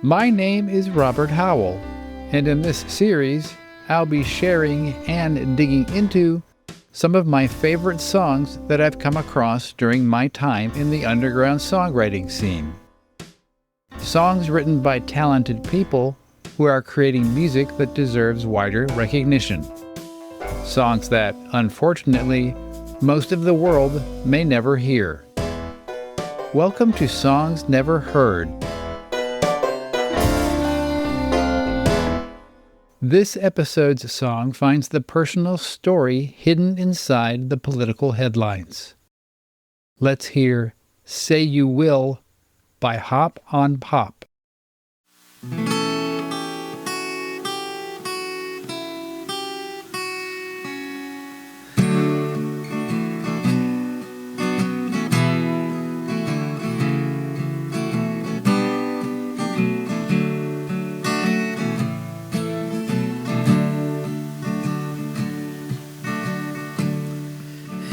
My name is Robert Howell, and in this series, I'll be sharing and digging into some of my favorite songs that I've come across during my time in the underground songwriting scene. Songs written by talented people who are creating music that deserves wider recognition. Songs that, unfortunately, most of the world may never hear. Welcome to Songs Never Heard. This episode's song finds the personal story hidden inside the political headlines. Let's hear Say You Will by Hop on Pop.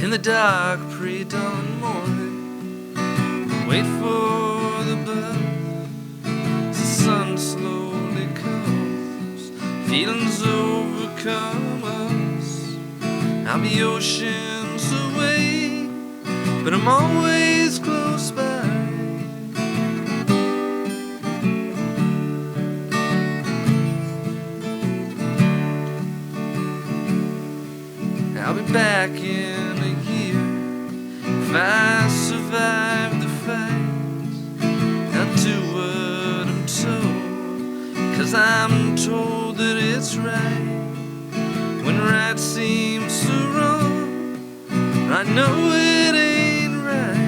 In the dark pre-dawn morning, wait for the birth. The sun slowly comes, feelings overcome us. I'll be oceans away, but I'm always close by. I'll be back in if I survive the fight. I'll do what I'm told, 'cause I'm told that it's right. When right seems so wrong, I know it ain't right.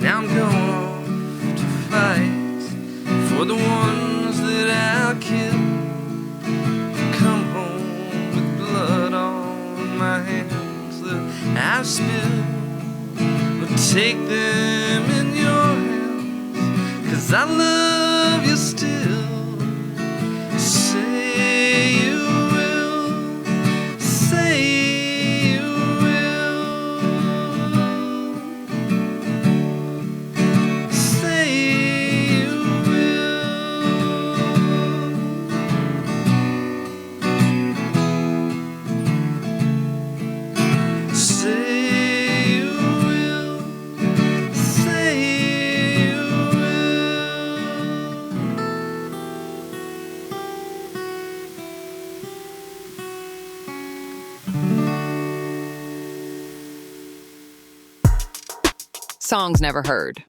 Now I'm going off to fight for the ones that I'll kill. Come home with blood on my hands that I've spilled. But take them in your hands, 'cause I love you still. Say you will, say Songs Never Heard.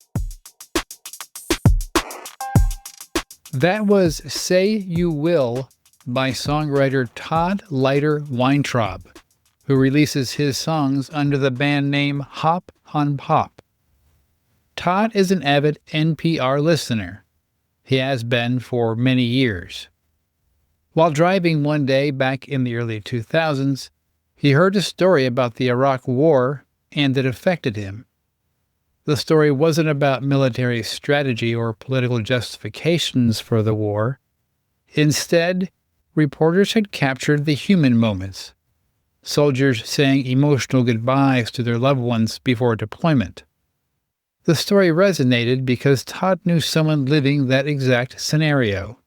That was Say You Will by songwriter Todd Leiter Weintraub, who releases his songs under the band name Hop on Pop. Todd is an avid NPR listener. He has been for many years. While driving one day back in the early 2000s, he heard a story about the Iraq War and it affected him. The story wasn't about military strategy or political justifications for the war. Instead, reporters had captured the human moments. Soldiers saying emotional goodbyes to their loved ones before deployment. The story resonated because Todd knew someone living that exact scenario.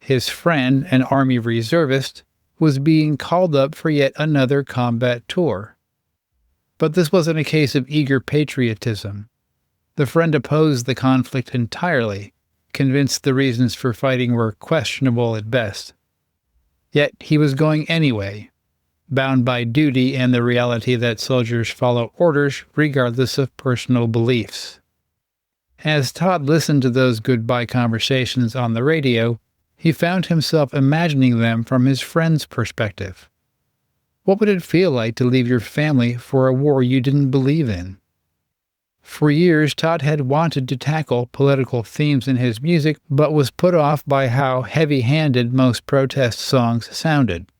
His friend, an Army reservist, was being called up for yet another combat tour. But this wasn't a case of eager patriotism. The friend opposed the conflict entirely, convinced the reasons for fighting were questionable at best. Yet he was going anyway, bound by duty and the reality that soldiers follow orders regardless of personal beliefs. As Todd listened to those goodbye conversations on the radio, he found himself imagining them from his friend's perspective. What would it feel like to leave your family for a war you didn't believe in? For years, Todd had wanted to tackle political themes in his music, but was put off by how heavy-handed most protest songs sounded.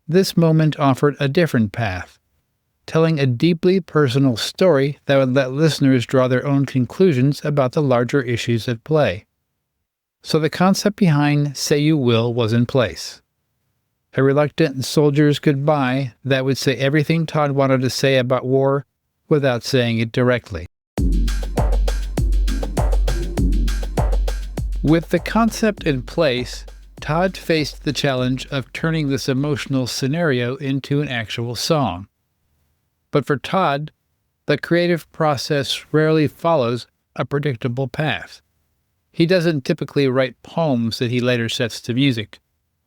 This moment offered a different path, telling a deeply personal story that would let listeners draw their own conclusions about the larger issues at play. So the concept behind Say You Will was in place. A reluctant soldier's goodbye that would say everything Todd wanted to say about war without saying it directly. With the concept in place, Todd faced the challenge of turning this emotional scenario into an actual song. But for Todd, the creative process rarely follows a predictable path. He doesn't typically write poems that he later sets to music,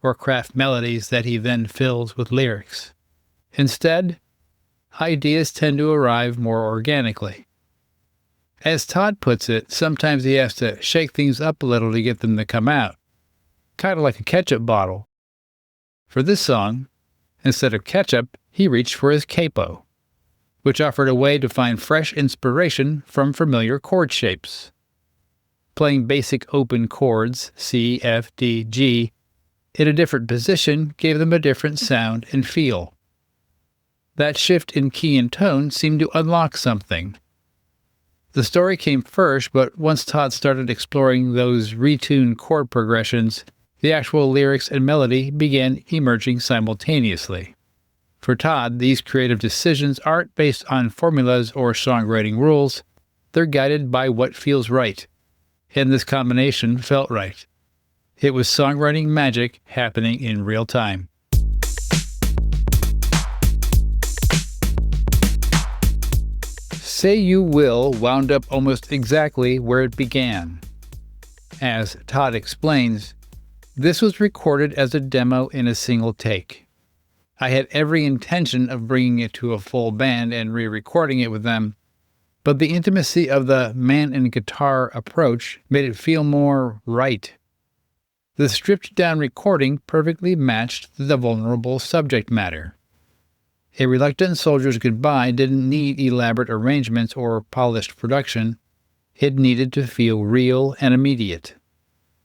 or craft melodies that he then fills with lyrics. Instead, ideas tend to arrive more organically. As Todd puts it, sometimes he has to shake things up a little to get them to come out, kind of like a ketchup bottle. For this song, instead of ketchup, he reached for his capo, which offered a way to find fresh inspiration from familiar chord shapes. Playing basic open chords, C, F, D, G, in a different position gave them a different sound and feel. That shift in key and tone seemed to unlock something. The story came first, but once Todd started exploring those retuned chord progressions, the actual lyrics and melody began emerging simultaneously. For Todd, these creative decisions aren't based on formulas or songwriting rules. They're guided by what feels right. And this combination felt right. It was songwriting magic happening in real time. Say You Will wound up almost exactly where it began. As Todd explains, this was recorded as a demo in a single take. I had every intention of bringing it to a full band and re-recording it with them, but the intimacy of the man and guitar approach made it feel more right. The stripped-down recording perfectly matched the vulnerable subject matter. A Reluctant Soldier's Goodbye didn't need elaborate arrangements or polished production. It needed to feel real and immediate.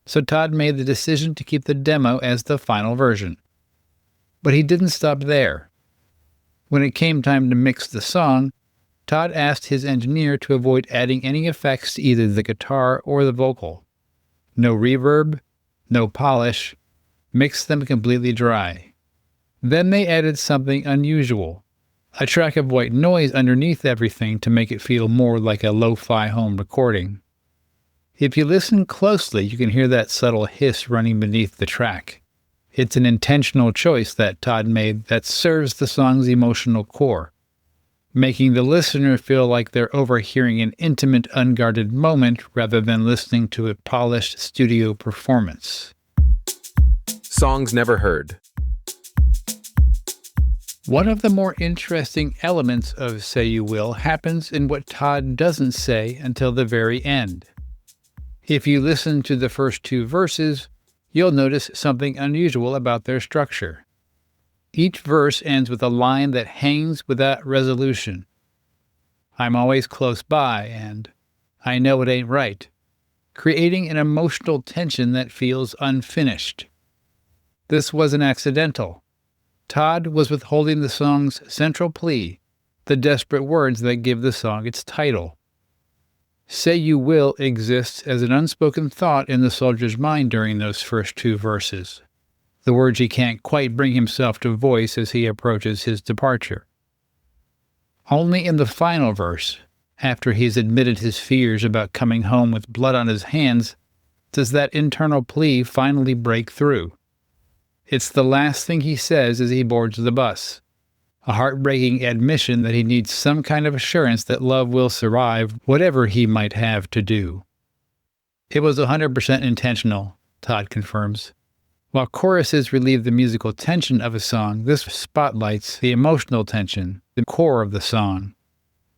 So Todd made the decision to keep the demo as the final version. But he didn't stop there. When it came time to mix the song, Todd asked his engineer to avoid adding any effects to either the guitar or the vocal. No reverb, no polish, mix them completely dry. Then they added something unusual, a track of white noise underneath everything to make it feel more like a lo-fi home recording. If you listen closely, you can hear that subtle hiss running beneath the track. It's an intentional choice that Todd made that serves the song's emotional core, making the listener feel like they're overhearing an intimate, unguarded moment rather than listening to a polished studio performance. Songs never heard. One of the more interesting elements of Say You Will happens in what Todd doesn't say until the very end. If you listen to the first two verses, you'll notice something unusual about their structure. Each verse ends with a line that hangs without resolution. I'm always close by, and I know it ain't right, creating an emotional tension that feels unfinished. This wasn't accidental. Todd was withholding the song's central plea, the desperate words that give the song its title. Say You Will exists as an unspoken thought in the soldier's mind during those first two verses, the words he can't quite bring himself to voice as he approaches his departure. Only in the final verse, after he's admitted his fears about coming home with blood on his hands, does that internal plea finally break through. It's the last thing he says as he boards the bus, a heartbreaking admission that he needs some kind of assurance that love will survive whatever he might have to do. It was 100% intentional, Todd confirms. While choruses relieve the musical tension of a song, this spotlights the emotional tension, the core of the song.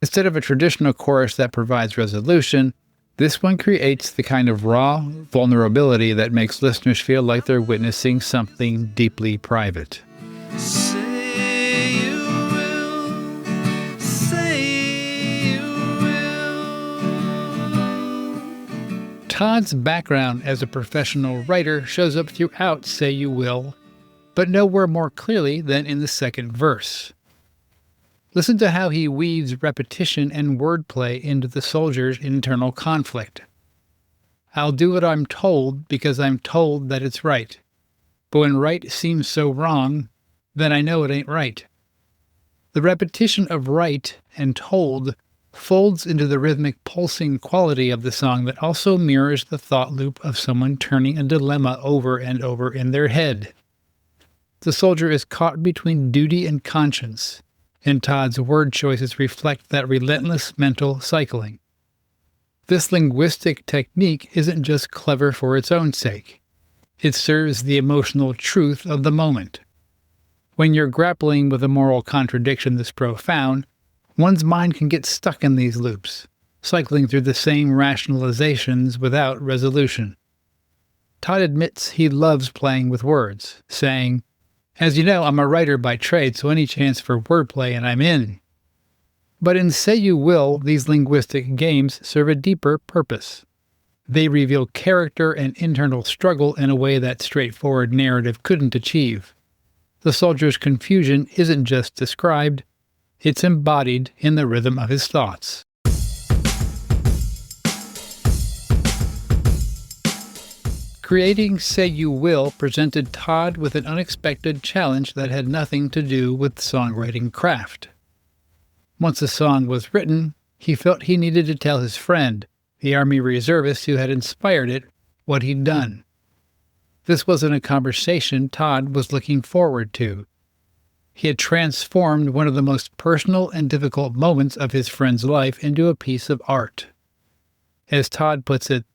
Instead of a traditional chorus that provides resolution, This one creates the kind of raw vulnerability that makes listeners feel like they're witnessing something deeply private. Say you will, say you will. Todd's background as a professional writer shows up throughout Say You Will, but nowhere more clearly than in the second verse. Listen to how he weaves repetition and wordplay into the soldier's internal conflict. I'll do what I'm told because I'm told that it's right. But when right seems so wrong, then I know it ain't right. The repetition of right and told folds into the rhythmic pulsing quality of the song that also mirrors the thought loop of someone turning a dilemma over and over in their head. The soldier is caught between duty and conscience, and Todd's word choices reflect that relentless mental cycling. This linguistic technique isn't just clever for its own sake. It serves the emotional truth of the moment. When you're grappling with a moral contradiction this profound, one's mind can get stuck in these loops, cycling through the same rationalizations without resolution. Todd admits he loves playing with words, saying, "As you know, I'm a writer by trade, so any chance for wordplay and I'm in." But in Say You Will, these linguistic games serve a deeper purpose. They reveal character and internal struggle in a way that straightforward narrative couldn't achieve. The soldier's confusion isn't just described, it's embodied in the rhythm of his thoughts. Creating Say You Will presented Todd with an unexpected challenge that had nothing to do with songwriting craft. Once the song was written, he felt he needed to tell his friend, the Army reservist who had inspired it, what he'd done. This wasn't a conversation Todd was looking forward to. He had transformed one of the most personal and difficult moments of his friend's life into a piece of art. As Todd puts it,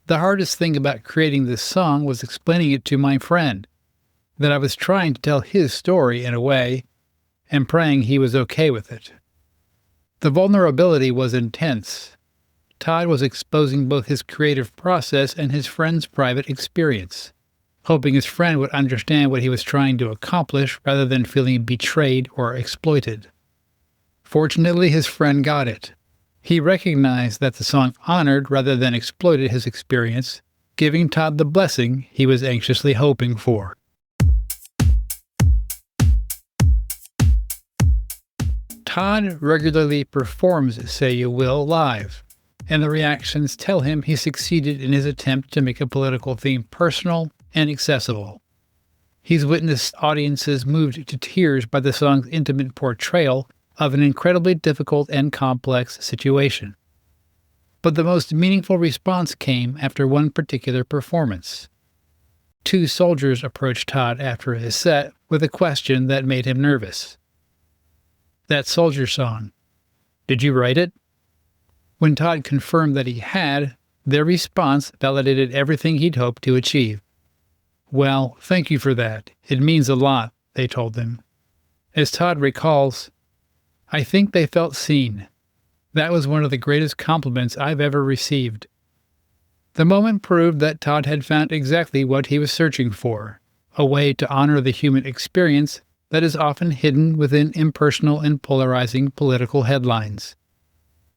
"The hardest thing about creating this song was explaining it to my friend, that I was trying to tell his story in a way, and praying he was okay with it." The vulnerability was intense. Todd was exposing both his creative process and his friend's private experience, hoping his friend would understand what he was trying to accomplish rather than feeling betrayed or exploited. Fortunately, his friend got it. He recognized that the song honored rather than exploited his experience, giving Todd the blessing he was anxiously hoping for. Todd regularly performs Say You Will live, and the reactions tell him he succeeded in his attempt to make a political theme personal and accessible. He's witnessed audiences moved to tears by the song's intimate portrayal of an incredibly difficult and complex situation. But the most meaningful response came after one particular performance. Two soldiers approached Todd after his set with a question that made him nervous. "That soldier song, did you write it?" When Todd confirmed that he had, their response validated everything he'd hoped to achieve. "Well, thank you for that. It means a lot," they told him. As Todd recalls, "I think they felt seen. That was one of the greatest compliments I've ever received." The moment proved that Todd had found exactly what he was searching for, a way to honor the human experience that is often hidden within impersonal and polarizing political headlines.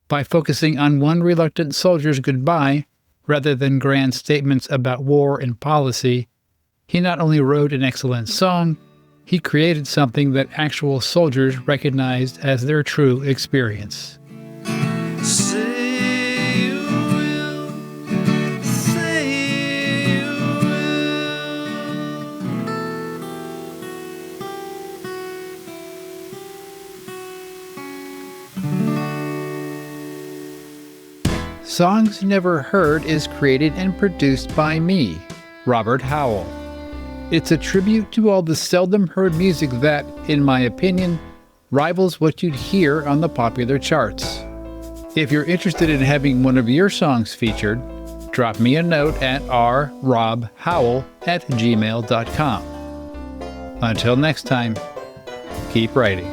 By focusing on one reluctant soldier's goodbye, rather than grand statements about war and policy, he not only wrote an excellent song, he created something that actual soldiers recognized as their true experience. Say you will, say you will. Songs Never Heard is created and produced by me, Robert Howell. It's a tribute to all the seldom heard music that, in my opinion, rivals what you'd hear on the popular charts. If you're interested in having one of your songs featured, drop me a note at rrobhowell@gmail.com. Until next time, keep writing.